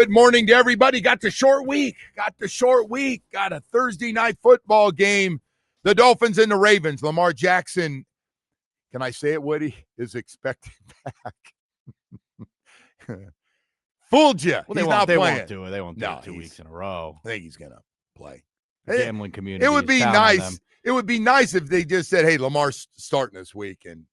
Good morning to everybody. Got the short week. Got a Thursday night football game. The Dolphins and the Ravens. Lamar Jackson, can I say it, Woody, is expected back. Fooled you. Well, he's not playing. Won't do it. They won't do it 2 weeks in a row. I think he's going to play. The gambling community. It would be nice. It would be nice if they just said, hey, Lamar's starting this week, and,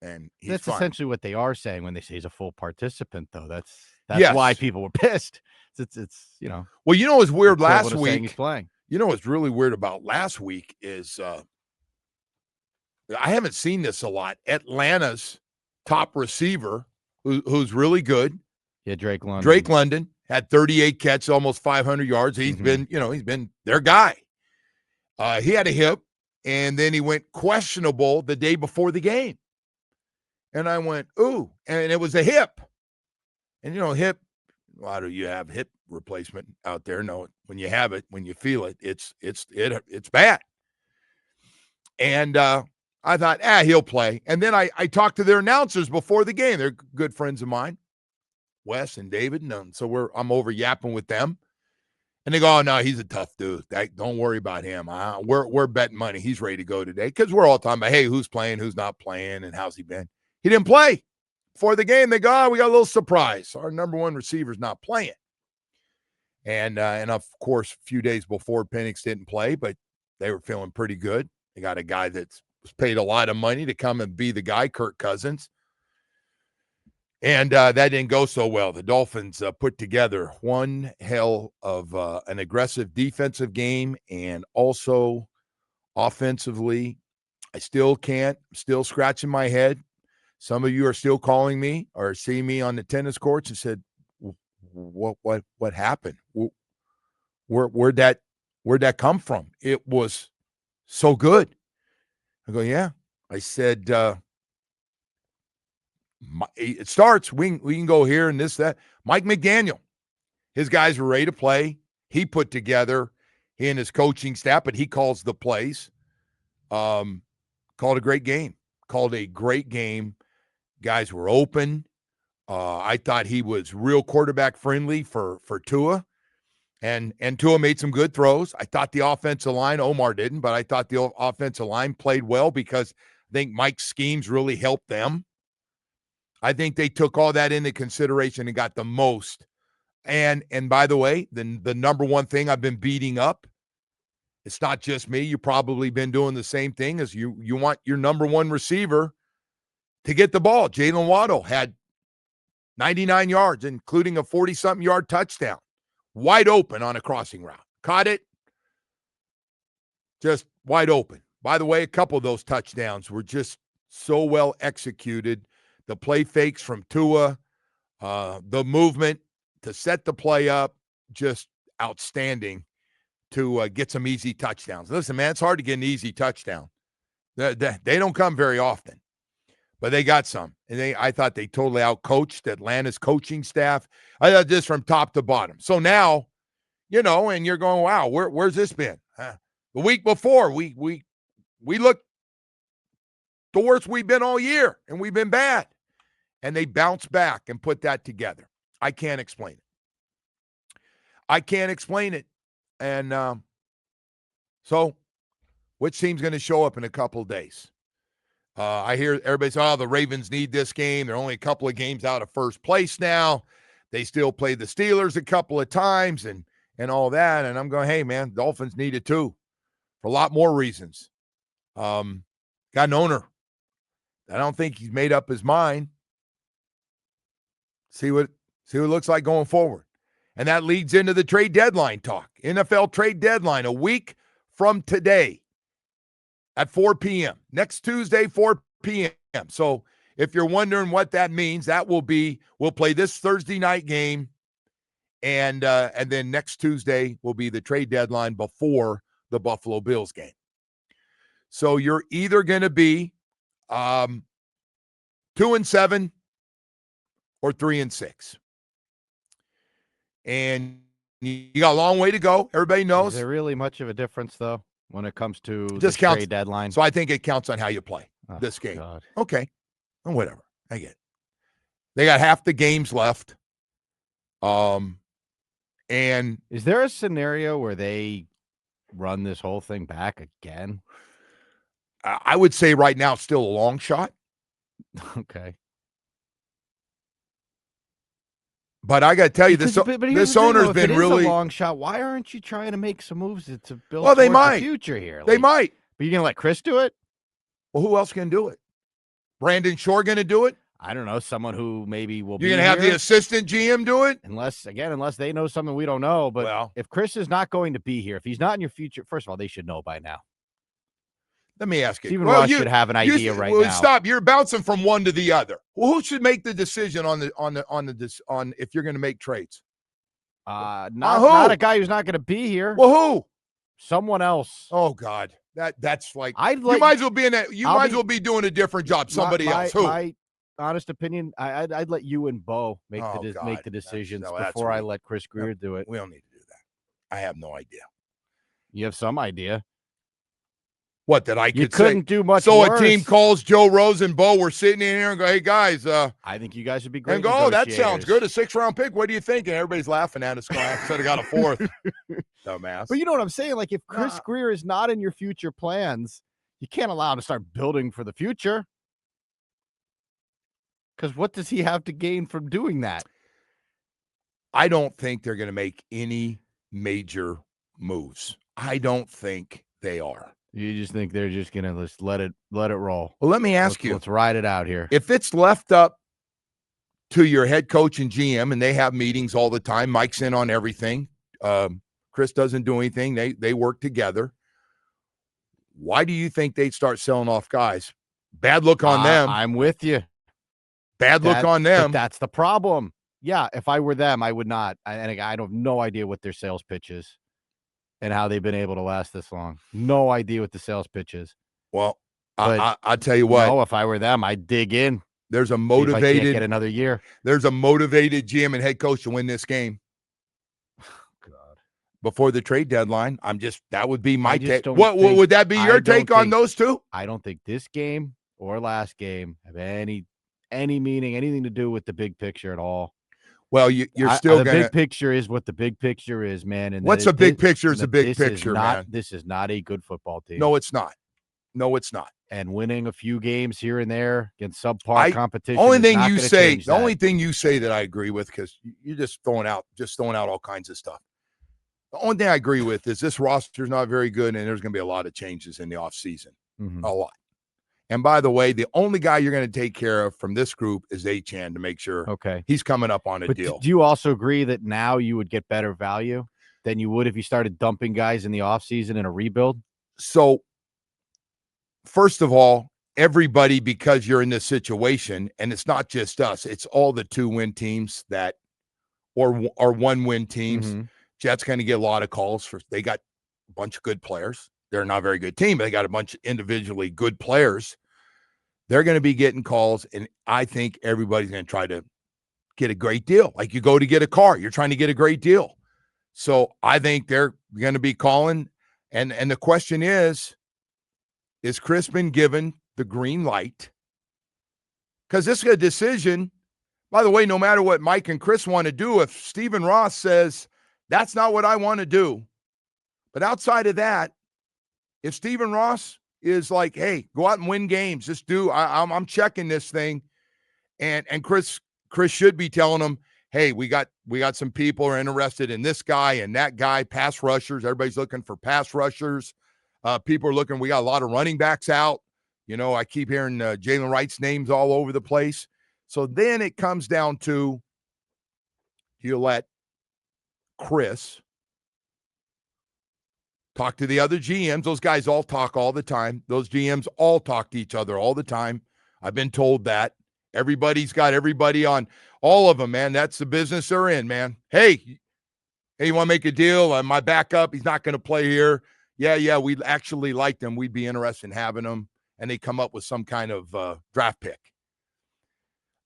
and he's That's fine. Essentially what they are saying when they say he's a full participant, though. That's yes. why people were pissed. It's Well, you know what's weird last week? He's playing. You know what's really weird about last week is I haven't seen this a lot. Atlanta's top receiver, who's really good. Yeah, Drake London. Drake London had 38 catches, almost 500 yards. He's been their guy. He had a hip, and then he went questionable the day before the game. And I went, ooh, and it was a hip. And, hip, why do you have hip replacement out there? No, when you have it, when you feel it, it's bad. And I thought, he'll play. And then I talked to their announcers before the game. They're good friends of mine, Wes and David. And so I'm over yapping with them. And they go, oh, no, he's a tough dude. Don't worry about him. We're betting money. He's ready to go today. Because we're all talking about, hey, who's playing, who's not playing, and how's he been? He didn't play. Before the game, they go, we got a little surprise. Our number one receiver's not playing. And of course, a few days before, Penix didn't play, but they were feeling pretty good. They got a guy that was paid a lot of money to come and be the guy, Kirk Cousins. And that didn't go so well. The Dolphins put together one hell of an aggressive defensive game, and also offensively, I'm still scratching my head. Some of you are still calling me or seeing me on the tennis courts and said, what happened? Where'd that come from? It was so good. I go, yeah. I said, it starts. We can go here and this, that. Mike McDaniel, his guys were ready to play. He put together, he and his coaching staff, but he calls the plays. Called a great game. Guys were open. I thought he was real quarterback friendly for Tua. And Tua made some good throws. I thought the offensive line, Omar didn't, but I thought the offensive line played well because I think Mike's schemes really helped them. I think they took all that into consideration and got the most. And by the way, the number one thing I've been beating up, it's not just me. You've probably been doing the same thing, as you want your number one receiver to get the ball. Jalen Waddle had 99 yards, including a 40-something yard touchdown, wide open on a crossing route. Caught it, just wide open. By the way, a couple of those touchdowns were just so well executed. The play fakes from Tua, the movement to set the play up, just outstanding to get some easy touchdowns. Listen, man, it's hard to get an easy touchdown. They don't come very often. But they got some. And I thought they totally outcoached Atlanta's coaching staff. I thought this from top to bottom. So now, and you're going, wow, where's this been? The week before, we looked the worst we've been all year, and we've been bad. And they bounced back and put that together. I can't explain it. And so which team's going to show up in a couple of days? I hear everybody say, the Ravens need this game. They're only a couple of games out of first place now. They still play the Steelers a couple of times and all that. And I'm going, hey, man, Dolphins need it too for a lot more reasons. Got an owner. I don't think he's made up his mind. See what it looks like going forward. And that leads into the trade deadline talk. NFL trade deadline a week from today. At 4 p.m. Next Tuesday, 4 p.m. So if you're wondering what that means, that will be, we'll play this Thursday night game, and then next Tuesday will be the trade deadline before the Buffalo Bills game. So you're either going to be 2-7 or 3-6. And you got a long way to go. Everybody knows. Is there really much of a difference, though, when it comes to the trade deadline? So I think it counts on how you play this game. God. Okay. Well, whatever. I get it. They got half the games left. And is there a scenario where they run this whole thing back again? I would say right now it's still a long shot. Okay. But I got to tell you, Because, this but here's this the thing, owner's though, if been it is really a long shot, why aren't you trying to make some moves to build well. They towards the might. future here? They might. But you gonna let Chris do it? Well, who else can do it? Brandon Shore going to do it? I don't know. Someone who maybe will be You're going to have here? the assistant GM do it? Unless they know something we don't know. But Well, if Chris is not going to be here, if he's not in your future, first of all, they should know by now. let me ask you. Stephen Ross should have an idea right now. Stop. You're bouncing from one to the other. Well, who should make the decision on if you're going to make trades? Not a guy who's not going to be here. Well, who? Someone else. Oh God, that's like you might as well be in that. You might as well be doing a different job. Somebody else. Who? My honest opinion, I'd let you and Bo make the decisions before I let Chris Grier do it. We don't need to do that. I have no idea. You have some idea. What, that I could You couldn't do much so worse. A team calls Joe Rose and Bo, we're sitting in here and go, hey, guys. I think you guys would be great. And go, oh, that sounds good. A 6th-round pick. What do you think? And everybody's laughing at us. I said I got a 4th. Dumbass. But you know what I'm saying? Like, if Chris Grier is not in your future plans, you can't allow him to start building for the future. Because what does he have to gain from doing that? I don't think they're going to make any major moves. I don't think they are. You just think they're just going to let it roll? Well, let me ask you. Let's ride it out here. If it's left up to your head coach and GM, and they have meetings all the time, Mike's in on everything. Chris doesn't do anything. They work together. Why do you think they'd start selling off guys? Bad look on them. I'm with you. Bad look on them. But that's the problem. Yeah, if I were them, I would not. And I have no idea what their sales pitch is and how they've been able to last this long. No idea what the sales pitch is. Well, I'll tell you what. If I were them, I'd dig in. There's a motivated get another year. There's a motivated GM and head coach to win this game. God. Before the trade deadline, that would be my take. What would that be your take on those two? I don't think this game or last game have any meaning, anything to do with the big picture at all. Well, you're still the big picture is what the big picture is, man. And what's a big picture is a big picture, man. This is not a good football team. No, it's not. No, it's not. And winning a few games here and there against subpar competition. The only thing you say that I agree with, because you're just throwing out all kinds of stuff. The only thing I agree with is this roster is not very good, and there's going to be a lot of changes in the offseason. Mm-hmm. A lot. And by the way, the only guy you're going to take care of from this group is Achane to make sure he's coming up on a deal. Do you also agree that now you would get better value than you would if you started dumping guys in the offseason in a rebuild? So, first of all, everybody, because you're in this situation, and it's not just us, it's all the 2-win teams that or 1-win teams. Mm-hmm. Jets going to get a lot of calls they got a bunch of good players. They're not a very good team, but they got a bunch of individually good players. They're going to be getting calls, and I think everybody's going to try to get a great deal. Like you go to get a car, you're trying to get a great deal. So I think they're going to be calling, and the question is Chris been given the green light? Because this is a decision. By the way, no matter what Mike and Chris want to do, if Stephen Ross says, that's not what I want to do. But outside of that, if Stephen Ross is like, hey, go out and win games, just do, I'm checking this thing. And Chris should be telling them, hey, we got some people who are interested in this guy and that guy, pass rushers. Everybody's looking for pass rushers. People are looking, we got a lot of running backs out. You know, I keep hearing Jalen Wright's names all over the place. So then it comes down to, you let Chris talk to the other GMs. Those guys all talk all the time. Those GMs all talk to each other all the time. I've been told that. Everybody's got everybody on, all of them, man. That's the business they're in, man. Hey, you want to make a deal? My backup, he's not going to play here. Yeah, we actually liked him. We'd be interested in having him. And they come up with some kind of draft pick.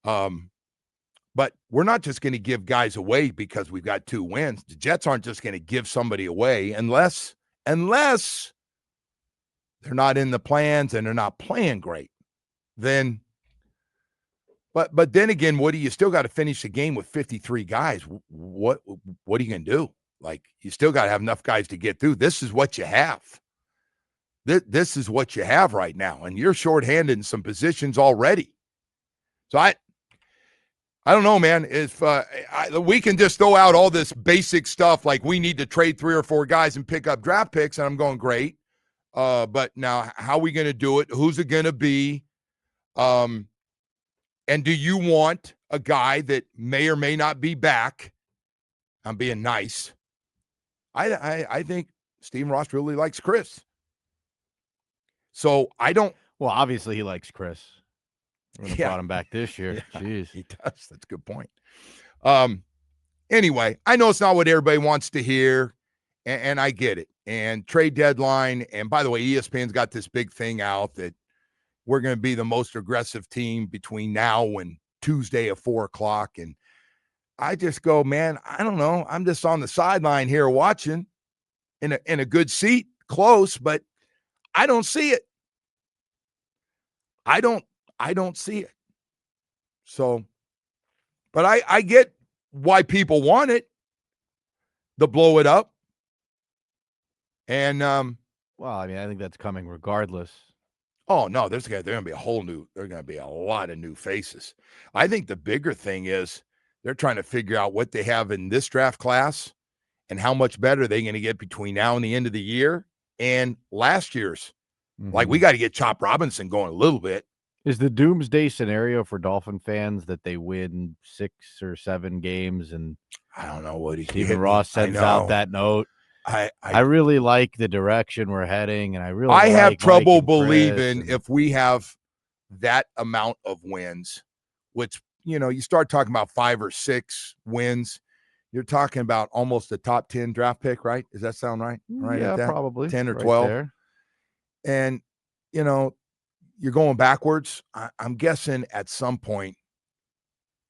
But we're not just going to give guys away because we've got 2 wins. The Jets aren't just going to give somebody away unless they're not in the plans and they're not playing great. Then But then again, Woody, you still got to finish the game with 53 guys. What are you going to do? Like, you still got to have enough guys to get through. This is what you have. This is what you have right now, and you're shorthanded in some positions already. So I don't know, man. If we can just throw out all this basic stuff, like we need to trade 3 or 4 guys and pick up draft picks, and I'm going, great. But now, how are we going to do it? Who's it going to be? And do you want a guy that may or may not be back? I'm being nice. I think Stephen Ross really likes Chris. So I don't. Well, obviously he likes Chris. When brought him back this year. Yeah, jeez, he does. That's a good point. Anyway, I know it's not what everybody wants to hear, and I get it. And trade deadline. And by the way, ESPN's got this big thing out that we're going to be the most aggressive team between now and Tuesday at 4:00. And I just go, man, I don't know. I'm just on the sideline here watching in a good seat, close, but I don't see it. I don't see it. So, but I get why people want it, to blow it up. And well, I mean, I think that's coming regardless. Oh no, there's going to be a lot of new faces. I think the bigger thing is they're trying to figure out what they have in this draft class and how much better they're going to get between now and the end of the year and last year's. Mm-hmm. Like, we got to get Chop Robinson going a little bit. Is the doomsday scenario for Dolphin fans that they win 6 or 7 games and I don't know what Stephen Ross sends out that note? I really like the direction we're heading, and I have trouble believing if we have that amount of wins, which, you start talking about 5 or 6 wins, you're talking about almost a top 10 draft pick, right? Does that sound right? Right? Yeah, probably 10 or 12. There. And you're going backwards. I'm guessing at some point,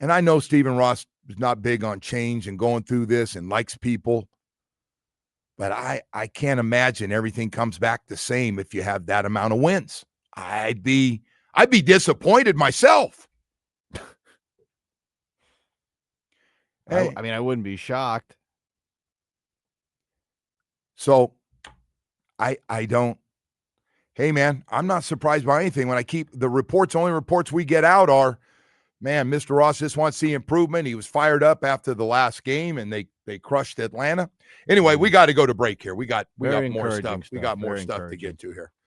and I know Stephen Ross is not big on change and going through this and likes people. But I can't imagine everything comes back the same if you have that amount of wins. I'd be disappointed myself. Hey. I mean, I wouldn't be shocked. So I don't. Hey, man, I'm not surprised by anything. When I keep the reports, only reports we get out are, man, Mr. Ross just wants to see improvement. He was fired up after the last game, and they crushed Atlanta. Anyway, we got to go to break here. We got more stuff. We got more stuff to get to here.